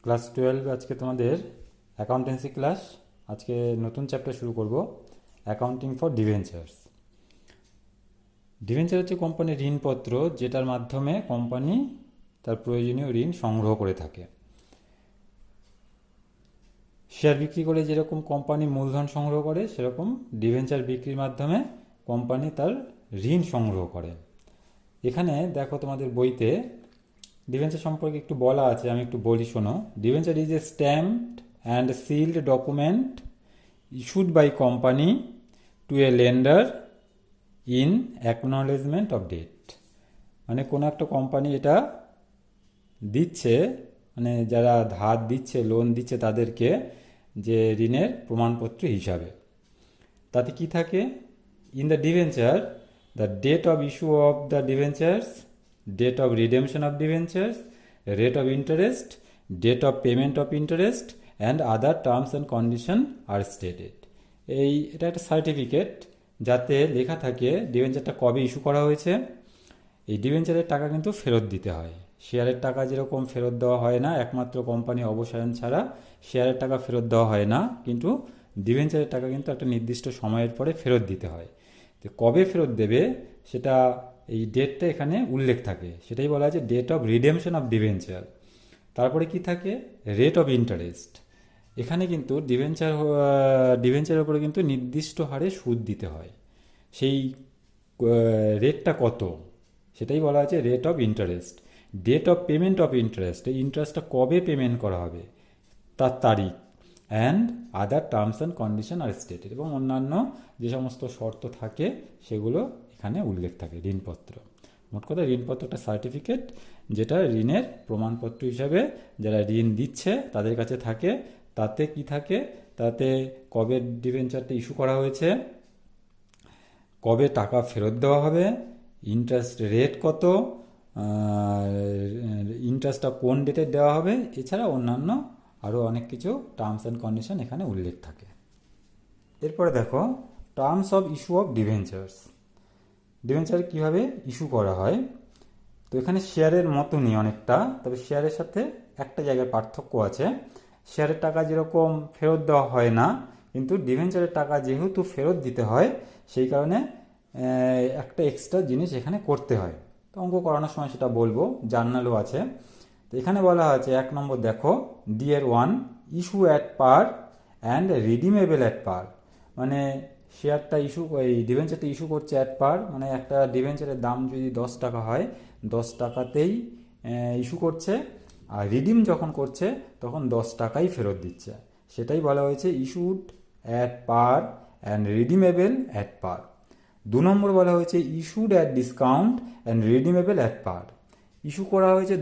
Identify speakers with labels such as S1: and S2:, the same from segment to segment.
S1: Class 12 আজকে তোমাদের accountancy class. আজকে নতুন চ্যাপ্টার শুরু করব, অ্যাকাউন্টিং ফর ডিভেঞ্চার্স। ডিভেঞ্চার হচ্ছে কোম্পানির ঋণপত্র, যেটার মাধ্যমে কোম্পানি তার প্রয়োজনীয় ঋণ সংগ্রহ করে থাকে। শেয়ার বিক্রি করে যেরকম কোম্পানি মূলধন সংগ্রহ করে, সেরকম ডিভেঞ্চার বিক্রির মাধ্যমে কোম্পানি তার ঋণ সংগ্রহ করে। এখানে দেখো তোমাদের বইতে ডিভেঞ্চার সম্পর্কে একটু বলা আছে, আমি একটু বলি শোনো। Debenture is a stamped and sealed document issued by company to a lender in acknowledgement of debt. মানে কোনো একটা কোম্পানি এটা দিচ্ছে, মানে যারা ধার দিচ্ছে, লোন দিচ্ছে তাদেরকে, যে ঋণের প্রমাণপত্র হিসাবে। তাতে কি থাকে? In the debenture, the date of issue of the debentures, date of redemption of debentures, rate of interest, date of payment of interest and other terms and condition are stated. এটা একটা সার্টিফিকেট, যাতে লেখা থাকে ডিভেঞ্চারটা কবে issue করা হয়েছে। এই ডিভেঞ্চারের টাকা কিন্তু ফেরত দিতে হয়। শেয়ারের টাকা যেরকম ফেরত দেওয়া হয় না, একমাত্র কোম্পানি অবসায়ন ছাড়া শেয়ারের টাকা ফেরত দেওয়া হয় না, কিন্তু ডিভেঞ্চারের টাকা কিন্তু একটা নির্দিষ্ট সময়ের পরে ফেরত দিতে হয়। তো কবে ফেরত দেবে সেটা, এই ডেটটা এখানে উল্লেখ থাকে, সেটাই বলা আছে date of redemption of debenture. তারপরে কি থাকে? Rate of interest. এখানে কিন্তু ডিভেঞ্চারের উপরে কিন্তু নির্দিষ্ট হারে সুদ দিতে হয়। সেই রেটটা কত, সেটাই বলা আছে rate of interest. Date of payment of interest, এই ইন্টারেস্টটা কবে পেমেন্ট করা হবে তার তারিখ। And other terms and condition are stated, এবং অন্যান্য যে সমস্ত শর্ত থাকে সেগুলো এখানে উল্লেখ থাকে ঋণপত্র। মোট কথা ঋণপত্র একটা সার্টিফিকেট, যেটা ঋণের প্রমাণপত্র হিসাবে যারা ঋণ দিচ্ছে তাদের কাছে থাকে। তাতে কি থাকে? তাতে কবে ডিবেঞ্চারটা ইস্যু করা হয়েছে, কবে টাকা ফেরত দেওয়া হবে, ইন্টারেস্ট রেট কত, ইন্টারেস্টটা কোন ডেটে দেওয়া হবে, এছাড়া অন্যান্য আরও অনেক কিছু টার্মস অ্যান্ড কন্ডিশন এখানে উল্লেখ থাকে। এরপরে দেখো terms of issue of debentures. Debenture কীভাবে ইস্যু করা হয়? তো এখানে শেয়ারের মতনই অনেকটা, তবে শেয়ারের সাথে একটা জায়গায় পার্থক্য আছে। শেয়ারের টাকা যেরকম ফেরত দেওয়া হয় না, কিন্তু ডিভেঞ্চারের টাকা যেহেতু ফেরত দিতে হয়, সেই কারণে একটা এক্সট্রা জিনিস এখানে করতে হয়। তো অঙ্ক করানোর সময় সেটা বলবো, জার্নালও আছে। তো এখানে বলা হয়েছে 1 নম্বর দেখো, dear 1 issue at par and redeemable at par. মানে শেয়ারটা ইস্যু, এই ডিভেঞ্চারটা ইস্যু করছে অ্যাট পার, মানে একটা ডিভেঞ্চারের দাম যদি 10 টাকা হয়, 10 টাকাতেই ইস্যু করছে। আর রিডিম যখন করছে তখন 10 টাকাই ফেরত দিচ্ছে, সেটাই বলা হয়েছে issued at par and redeemable at par. 2 number বলা হয়েছে issued at discount and redeemable at par. Issue করা হয়েছে,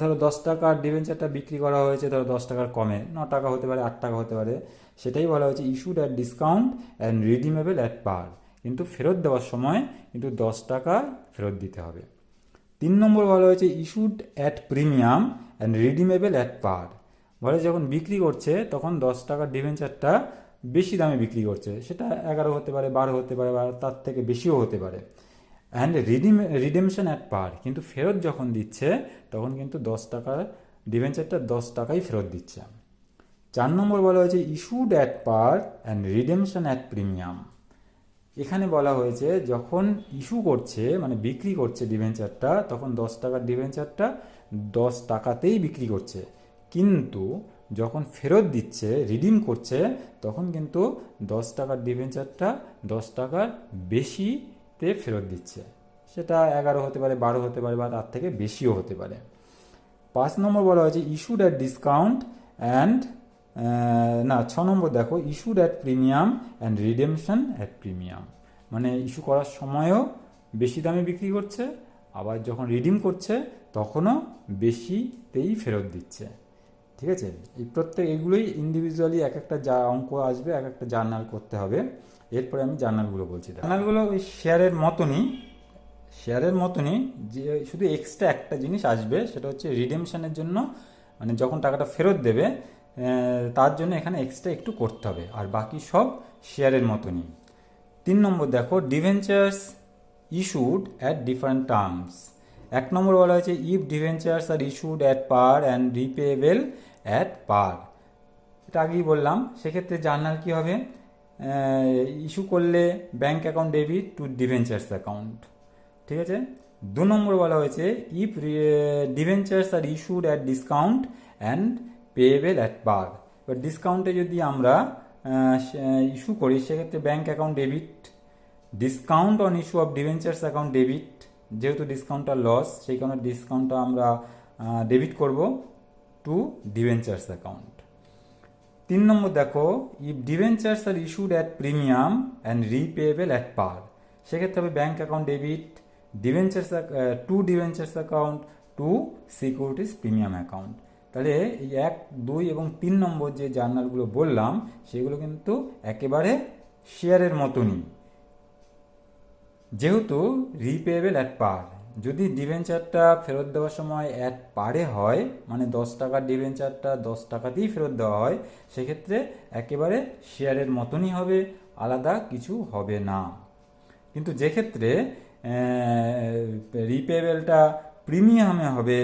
S1: ধরো 10 টাকার ডিভেঞ্চারটা বিক্রি করা হয়েছে, ধরো 10 টাকার কমে, 9 টাকা হতে পারে, 8 টাকা হতে পারে, সেটাই বলা হয়েছে issued at discount and redeemable at par. কিন্তু ফেরত দেওয়ার সময় কিন্তু 10 টাকা ফেরত দিতে হবে। 3 নম্বর বলা হয়েছে issued at premium and redeemable at par. বলে যখন বিক্রি করছে তখন 10 টাকার ডিভেঞ্চারটা বেশি দামে বিক্রি করছে, সেটা 11 হতে পারে, 12 হতে পারে, বা তার থেকে বেশিও হতে পারে। অ্যান্ড রিডেমশন অ্যাট পার, কিন্তু ফেরত যখন দিচ্ছে তখন কিন্তু 10 টাকার ডিভেঞ্চারটা 10 টাকাই ফেরত দিচ্ছে। 4 নম্বর বলা হয়েছে issued at par and redemption at premium. এখানে বলা হয়েছে যখন ইস্যু করছে, মানে বিক্রি করছে ডিভেঞ্চারটা, তখন 10 টাকার ডিভেঞ্চারটা 10 টাকাতেই বিক্রি করছে, কিন্তু যখন ফেরত দিচ্ছে, রিডিম করছে, তখন কিন্তু 10 টাকার ডিভেঞ্চারটা 10 টাকার বেশিতে ফেরত দিচ্ছে। সেটা 11 হতে পারে, 12 হতে পারে, বা তার থেকে বেশিও হতে পারে। 5 নম্বর বলা হয়েছে ইস্যুড অ্যাট ডিসকাউন্ট অ্যান্ড, না 6 নম্বর দেখো issued at premium and redemption at premium. মানে ইস্যু করার সময়ও বেশি দামে বিক্রি করছে, আবার যখন রিডিম করছে তখনও বেশিতেই ফেরত দিচ্ছে। ঠিক আছে, এই এগুলোই ইন্ডিভিজুয়ালি এক একটা যা অঙ্ক আসবে, এক একটা জার্নাল করতে হবে। এরপরে আমি জার্নালগুলো বলছি। জার্নালগুলো ওই শেয়ারের মতনই যে শুধু এক্সট্রা একটা জিনিস আসবে, সেটা হচ্ছে রিডেমশনের জন্য, মানে যখন টাকাটা ফেরত দেবে তার জন্য এখানে এক্সট্রা একটু করতে হবে, আর বাকি সব শেয়ারের মতনই। 3 নম্বর দেখো debentures issued at different terms. 1 number বলা হয়েছে if debentures are issued at par and repayable at par. এটা আগেই বললাম। সেক্ষেত্রে জার্নাল কি হবে, ইস্যু করলে bank account debit to debentures account. ঠিক আছে। 2 নম্বর বলা হয়েছে if debentures are issued at discount and payable at par. এবার ডিসকাউন্টে যদি আমরা ইস্যু করি সেক্ষেত্রে bank account debit, discount on issue of debentures account debit, যেহেতু ডিসকাউন্টটা লস সেই কারণে ডিসকাউন্টটা আমরা ডেবিট করব টু ডিভেঞ্চার্স অ্যাকাউন্ট। 3 নম্বর দেখো if debentures are issued at premium and repayable at par, সেক্ষেত্রে হবে bank account debit debentures to debentures account to securities premium account. তাহলে এই 1, 2 এবং 3 নম্বর যে জার্নালগুলো বললাম সেগুলো কিন্তু একেবারে শেয়ারের মতনই, যেহেতু রিপেয়েবল অ্যাট পার। যদি ডিভেঞ্চারটা ফেরত দেওয়ার সময় অ্যাট পারে হয়, মানে 10 টাকার ডিভেঞ্চারটা 10 টাকাতেই ফেরত দেওয়া হয়, সেক্ষেত্রে একেবারে শেয়ারের মতনই হবে, আলাদা কিছু হবে না। কিন্তু যে ক্ষেত্রে রিপেয়েবলটা প্রিমিয়ামে হবে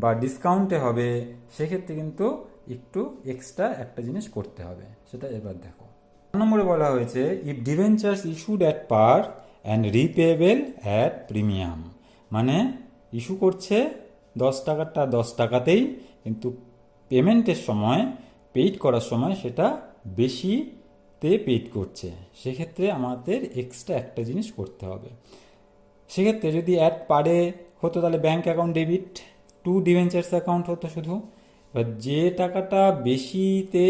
S1: বা ডিসকাউন্টে হবে, সেক্ষেত্রে কিন্তু একটু এক্সট্রা একটা জিনিস করতে হবে, সেটা এবার দেখো। 1 নম্বরে বলা হয়েছে if debentures issued at par and repayable at premium, মানে ইস্যু করছে 10 টাকারটা 10 টাকাতেই, কিন্তু পেমেন্টের সময় পেইড করার সময় সেটা বেশিতে পেইড করছে, সেক্ষেত্রে আমাদের এক্সট্রা একটা জিনিস করতে হবে। সেক্ষেত্রে যদি অ্যাট পারে হতো তাহলে bank account debit to debentures account হতো শুধু। এবার যে টাকাটা বেশিতে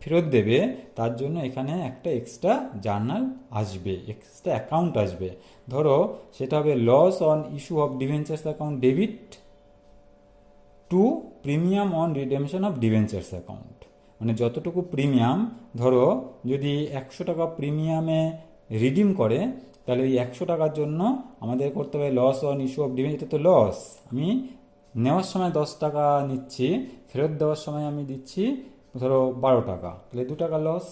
S1: ফেরত দেবে তার জন্য এখানে একটা এক্সট্রা জার্নাল আসবে, এক্সট্রা অ্যাকাউন্ট আসবে। ধরো সেটা হবে loss on issue of debentures account debit to premium on redemption of debentures account. মানে যতটুকু প্রিমিয়াম, ধরো যদি 100 টাকা প্রিমিয়ামে রিডিম করে তাহলে ওই 100 টাকার জন্য আমাদের করতে হবে loss on issue of debenture. এটা তো লস, আমি নেওয়ার সময় 10 টাকা নিচ্ছি, ফেরত দেওয়ার সময় আমি দিচ্ছি ধরো 12 টাকা, তাহলে 2 টাকা লস।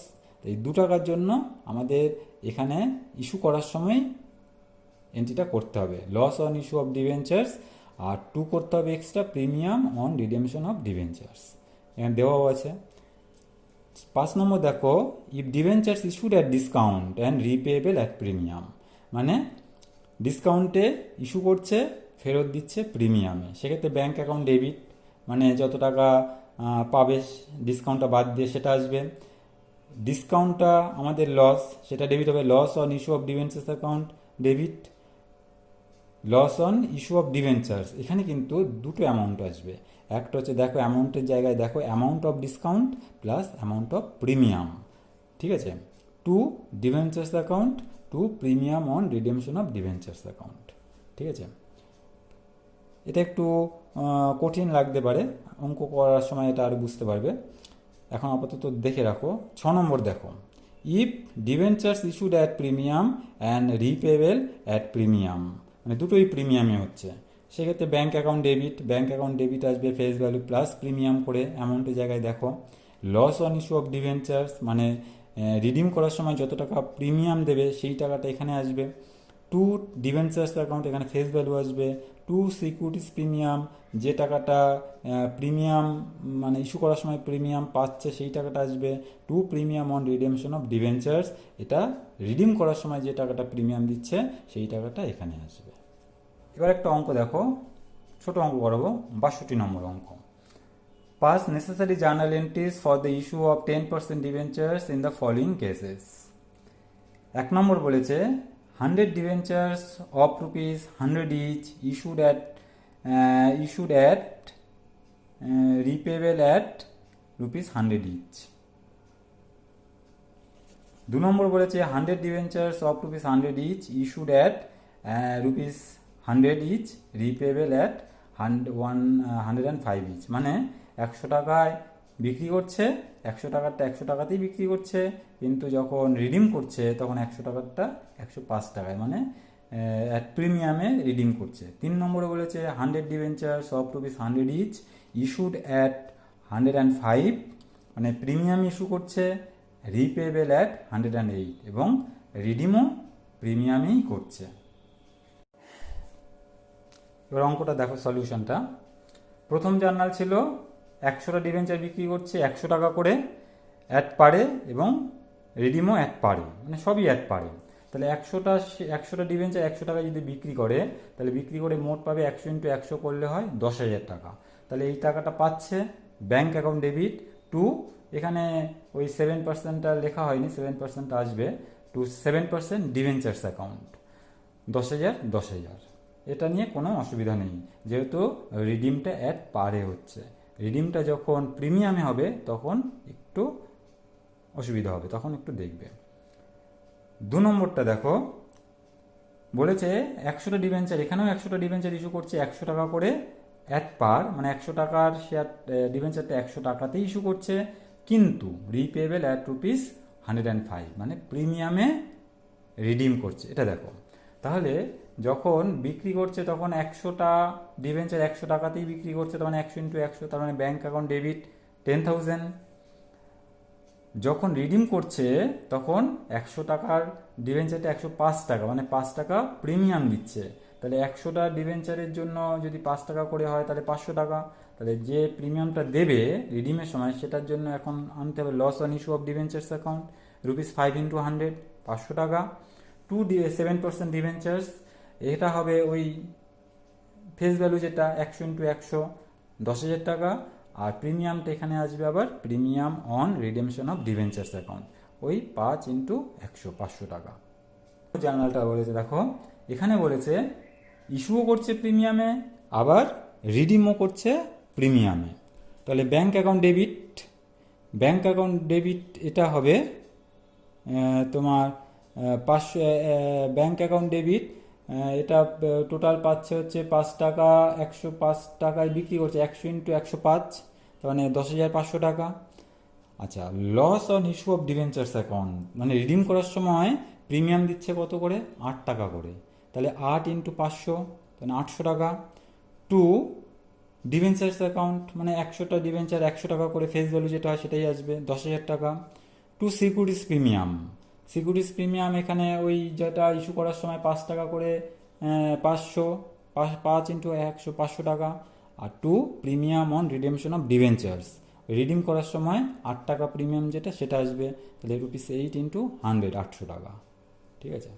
S1: এই 2 টাকার জন্য আমাদের এখানে ইস্যু করার সময় এন্ট্রিটা করতে হবে loss on issue of debentures, আর 2 করতে হবে extra premium on redemption of debentures, এখানে দেওয়াও আছে। 5 নম্বর দেখো if debentures issued at discount and repayable at premium, মানে ডিসকাউন্টে ইস্যু করছে ফেরত দিচ্ছে প্রিমিয়ামে, সেক্ষেত্রে ব্যাংক অ্যাকাউন্ট ডেবিট, মানে যত টাকা পাবে ডিসকাউন্টটা বাদ দিয়ে সেটা আসবে। ডিসকাউন্টটা আমাদের লস, সেটা ডেবিট হবে loss on issue of debentures account debit, loss on issue of debentures. এখানে কিন্তু দুটো অ্যামাউন্ট আসবে, একটা হচ্ছে দেখো অ্যামাউন্টের জায়গায় দেখো amount of discount plus amount of premium, ঠিক আছে, to debentures account to premium on redemption of debentures account. ঠিক আছে, এটা একটু কঠিন লাগতে পারে, অঙ্ক করার সময় এটা আরও বুঝতে পারবে। এখন আপাতত দেখে রাখো। 6 নম্বর দেখো if debentures issued at premium and repayable at premium, মানে দুটোই প্রিমিয়ামে হচ্ছে, সেক্ষেত্রে bank account debit, bank account debit আসবে ফেস ভ্যালু প্লাস প্রিমিয়াম করে অ্যামাউন্টের জায়গায় দেখো loss on issue of debentures, মানে রিডিম করার সময় যত টাকা প্রিমিয়াম দেবে সেই টাকাটা এখানে আসবে, টু ডিভেঞ্চার্স অ্যাকাউন্ট এখানে ফেস ভ্যালু আসবে, টু সিকিউরিটিস প্রিমিয়াম, যে টাকাটা প্রিমিয়াম মানে ইস্যু করার সময় প্রিমিয়াম পাচ্ছে সেই টাকাটা আসবে, to premium on redemption of debentures, এটা রিডিম করার সময় যে টাকাটা প্রিমিয়াম দিচ্ছে সেই টাকাটা এখানে আসবে। এবার একটা অঙ্ক দেখো, ছোট অঙ্ক করাবো, 62 নম্বর অঙ্ক। Pass necessary journal entries for the issue of 10% debentures in the following cases. 1 নম্বর বলেছে 100 debentures of rupees 100 each issued at repayable at rupees 100 each. 2 নম্বর বলেছে 100 debentures of rupees 100 each issued at rupees 100 each repayable at 105 each, মানে 100 টাকায় বিক্রি করছে, 100 টাকারটা 100 টাকাতেই বিক্রি করছে, কিন্তু যখন রিডিম করছে তখন 100 টাকারটা 105 টাকায়, মানে অ্যাট প্রিমিয়ামে রিডিম করছে। 3 নম্বরে বলেছে 100 debentures of rupees 100 each issued at 105, মানে প্রিমিয়াম ইস্যু করছে, রিপেয়েবল অ্যাট 108 এবং রিডিমও প্রিমিয়ামেই করছে। এবার অঙ্কটা দেখো সলিউশনটা। প্রথম জার্নাল ছিল 100টা ডিবেঞ্চার বিক্রি করছে 100 টাকা করে অ্যাট পারে এবং রিডিমও অ্যাট পারে, মানে সবই অ্যাট পারে। তাহলে 100টা ডিবেঞ্চার 100 টাকা যদি বিক্রি করে, তাহলে বিক্রি করে মোট পাবে 100 ইন্টু 100 করলে হয় 10,000 টাকা। তাহলে এই টাকাটা পাচ্ছে ব্যাঙ্ক অ্যাকাউন্ট ডেবিট টু, এখানে ওই 7%টা লেখা হয়নি, 7% আসবে, টু 7% ডিবেঞ্চার্স অ্যাকাউন্ট, 10,000 10,000। এটা নিয়ে কোনো অসুবিধা নেই, যেহেতু রিডিমটা অ্যাট পারে হচ্ছে। রিডিমটা যখন প্রিমিয়ামে হবে তখন একটু অসুবিধা হবে, তখন একটু দেখবে। 2 নম্বরটা দেখো, বলেছে 100টা ডিবেঞ্চার, এখানেও 100টা ডিবেঞ্চার ইস্যু করছে 100 টাকা করে অ্যাট পার, মানে 100 টাকার শেয়ার ডিবেঞ্চারটা 100 টাকাতেই ইস্যু করছে, কিন্তু রিপেবেল অ্যাট ₹105, মানে প্রিমিয়ামে রিডিম করছে। এটা দেখো, তাহলে যখন বিক্রি করছে তখন 100টা ডিবেঞ্চার 100 টাকাতেই বিক্রি করছে, তার মানে 100 ইন্টু 100, তার মানে ব্যাঙ্ক অ্যাকাউন্ট ডেবিট 10,000। যখন রিডিম করছে তখন 100 টাকার ডিবেঞ্চারটা 105 টাকা, মানে 5 টাকা প্রিমিয়াম দিচ্ছে। তাহলে 100টা ডিবেঞ্চারের জন্য যদি 5 টাকা করে হয় তাহলে 500 টাকা। তাহলে যে প্রিমিয়ামটা দেবে রিডিমের সময় সেটার জন্য এখন আনতে হবে loss on issue of debentures account ₹5 into 100, 500 টাকা। 7% ডিবেঞ্চার্স, এটা হবে ওই ফেস ভ্যালু যেটা 100 ইন্টু 100, 10,000 টাকা। আর প্রিমিয়ামটা এখানে আসবে আবার premium on redemption of debentures account, ওই 5 ইন্টু 100, 500 টাকা। জার্নালটা বলেছে দেখো, এখানে বলেছে ইস্যুও করছে প্রিমিয়ামে, আবার রিডিমও করছে প্রিমিয়ামে। তাহলে ব্যাঙ্ক অ্যাকাউন্ট ডেবিট এটা হবে তোমার 500, ব্যাঙ্ক অ্যাকাউন্ট ডেবিট এটা টোটাল পাচ্ছে হচ্ছে 5 টাকা, 105 টাকায় বিক্রি করছে, 100 ইন্টু 105, তার মানে 10,500 টাকা। আচ্ছা, loss on issue of debentures account, মানে রিডিম করার সময় প্রিমিয়াম দিচ্ছে কত করে, 8 টাকা করে, তাহলে 8 ইন্টু 500, তাহলে 800 টাকা। টু ডিবেঞ্চার্স অ্যাকাউন্ট, মানে 100টা ডিবেঞ্চার 100 টাকা করে ফেস ভ্যালু যেটা হয় সেটাই আসবে, 10,000 টাকা। টু সিকিউরিটিস প্রিমিয়াম, এখানে ওই যেটা ইস্যু করার সময় 5 টাকা করে, 500, 5 ইন্টু 100, 500 টাকা। আর to premium on redemption of debentures, redeem করার সময় 8 টাকা প্রিমিয়াম যেটা সেটা আসবে, তাহলে ₹8 ইন্টু 100, 800 টাকা। ঠিক আছে।